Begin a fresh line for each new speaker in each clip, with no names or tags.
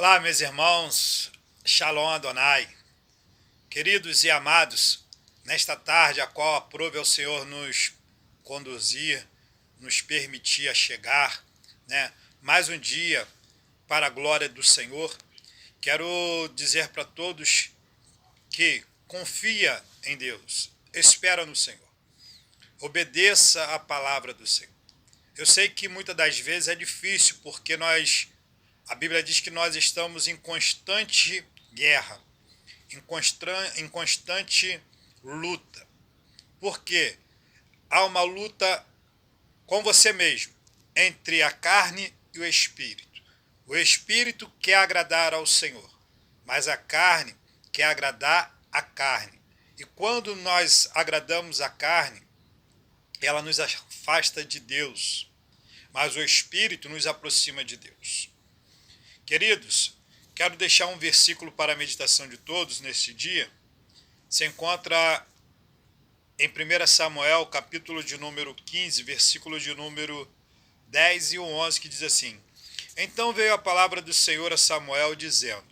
Olá, meus irmãos, Shalom Adonai, queridos e amados, nesta tarde a qual aprove ao Senhor nos conduzir, nos permitir chegar, mais um dia para a glória do Senhor. Quero dizer para todos que confia em Deus, espera no Senhor, obedeça a palavra do Senhor. Eu sei que muitas das vezes é difícil, porque a Bíblia diz que nós estamos em constante guerra, em constante luta. Porque há uma luta com você mesmo, entre a carne e o espírito. O espírito quer agradar ao Senhor, mas a carne quer agradar a carne. E quando nós agradamos a carne, ela nos afasta de Deus, mas o espírito nos aproxima de Deus. Queridos, quero deixar um versículo para a meditação de todos neste dia. Se encontra em 1 Samuel, capítulo de número 15, versículo de número 10 e 11, que diz assim: Então veio a palavra do Senhor a Samuel, dizendo: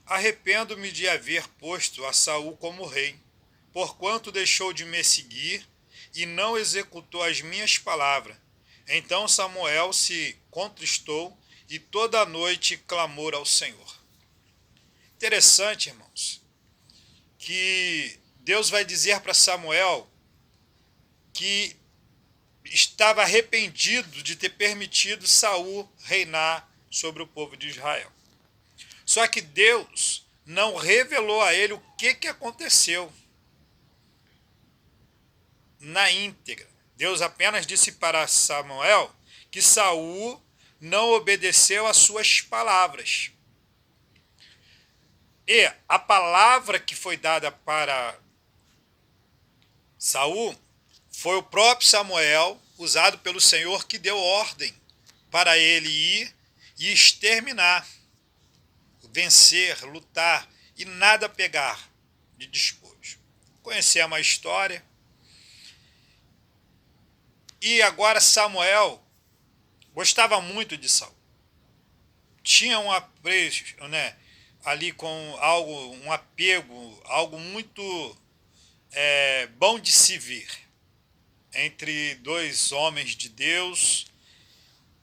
Arrependo-me de haver posto a Saul como rei, porquanto deixou de me seguir e não executou as minhas palavras. Então Samuel se contristou e toda a noite clamou ao Senhor. Interessante, irmãos, que Deus vai dizer para Samuel que estava arrependido de ter permitido Saul reinar sobre o povo de Israel. Só que Deus não revelou a ele o que aconteceu na íntegra. Deus apenas disse para Samuel que Saul não obedeceu às suas palavras. E a palavra que foi dada para Saul foi o próprio Samuel, usado pelo Senhor, que deu ordem para ele ir e exterminar, vencer, lutar e nada pegar de despojo. Conhecemos a história. E agora Samuel gostava muito de Saul. Tinha um apreço, ali com algo, um apego, algo muito bom de se ver entre dois homens de Deus,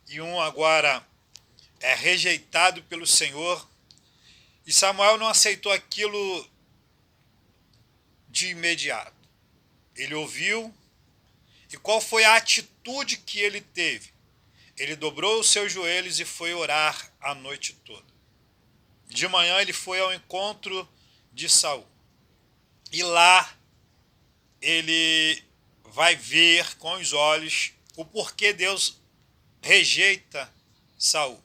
e um agora é rejeitado pelo Senhor. E Samuel não aceitou aquilo de imediato. Ele ouviu, e qual foi a atitude que ele teve? Ele dobrou os seus joelhos e foi orar a noite toda. De manhã ele foi ao encontro de Saul. E lá ele vai ver com os olhos o porquê Deus rejeita Saul.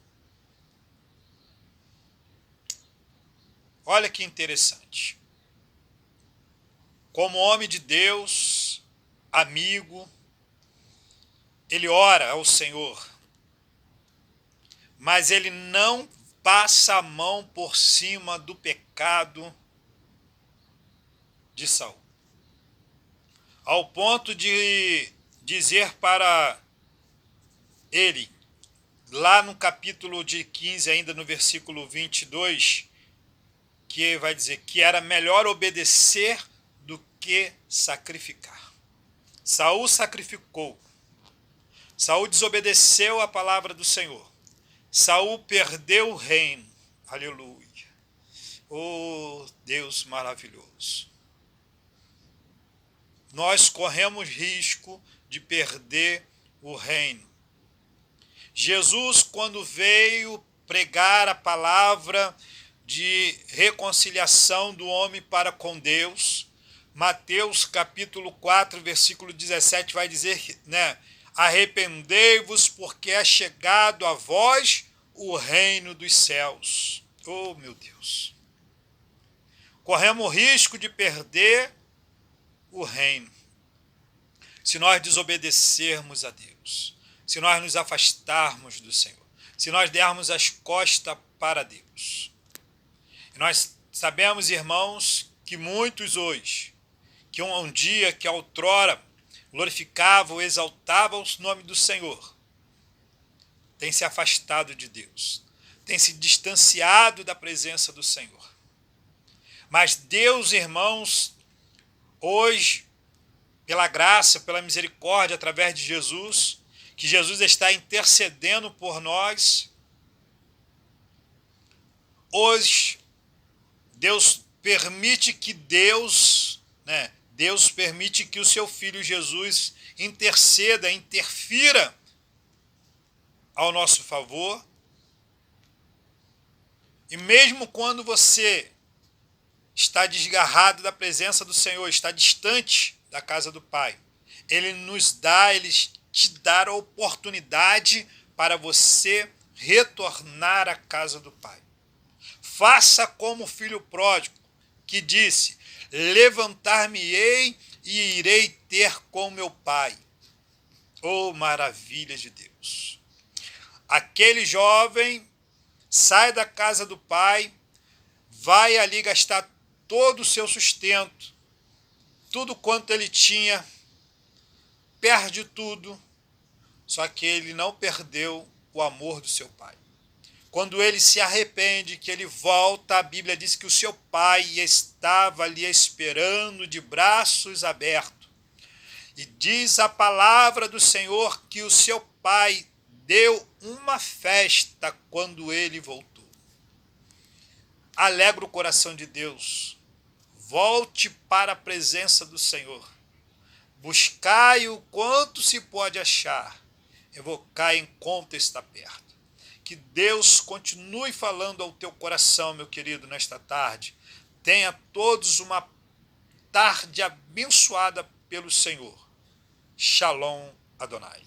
Olha que interessante. Como homem de Deus, amigo, ele ora ao Senhor, mas ele não passa a mão por cima do pecado de Saul, ao ponto de dizer para ele, lá no capítulo de 15, ainda no versículo 22, que vai dizer que era melhor obedecer do que sacrificar. Saul sacrificou. Saul desobedeceu a palavra do Senhor. Saul perdeu o reino. Aleluia. Oh, Deus maravilhoso. Nós corremos risco de perder o reino. Jesus, quando veio pregar a palavra de reconciliação do homem para com Deus, Mateus capítulo 4, versículo 17, vai dizer, arrependei-vos, porque é chegado a vós o reino dos céus. Oh, meu Deus! Corremos o risco de perder o reino se nós desobedecermos a Deus, se nós nos afastarmos do Senhor, se nós dermos as costas para Deus. E nós sabemos, irmãos, que muitos hoje, que um dia, que outrora glorificavam, exaltavam o nome do Senhor, tem se afastado de Deus, tem se distanciado da presença do Senhor. Mas Deus, irmãos, hoje, pela graça, pela misericórdia, através de Jesus, que Jesus está intercedendo por nós, hoje, Deus permite que Deus permite que o seu Filho Jesus interceda, interfira ao nosso favor. E mesmo quando você está desgarrado da presença do Senhor, está distante da casa do Pai, Ele te dá a oportunidade para você retornar à casa do Pai. Faça como o filho pródigo, que disse: levantar-me-ei e irei ter com meu pai. Oh, maravilha de Deus! Aquele jovem sai da casa do pai, vai ali gastar todo o seu sustento, tudo quanto ele tinha, perde tudo, só que ele não perdeu o amor do seu pai. Quando ele se arrepende, que ele volta, a Bíblia diz que o seu pai estava ali esperando de braços abertos. E diz a palavra do Senhor que o seu pai deu uma festa quando ele voltou. Alegra o coração de Deus. Volte para a presença do Senhor. Buscai o quanto se pode achar. Evocai enquanto está perto. Que Deus continue falando ao teu coração, meu querido, nesta tarde. Tenha todos uma tarde abençoada pelo Senhor. Shalom Adonai.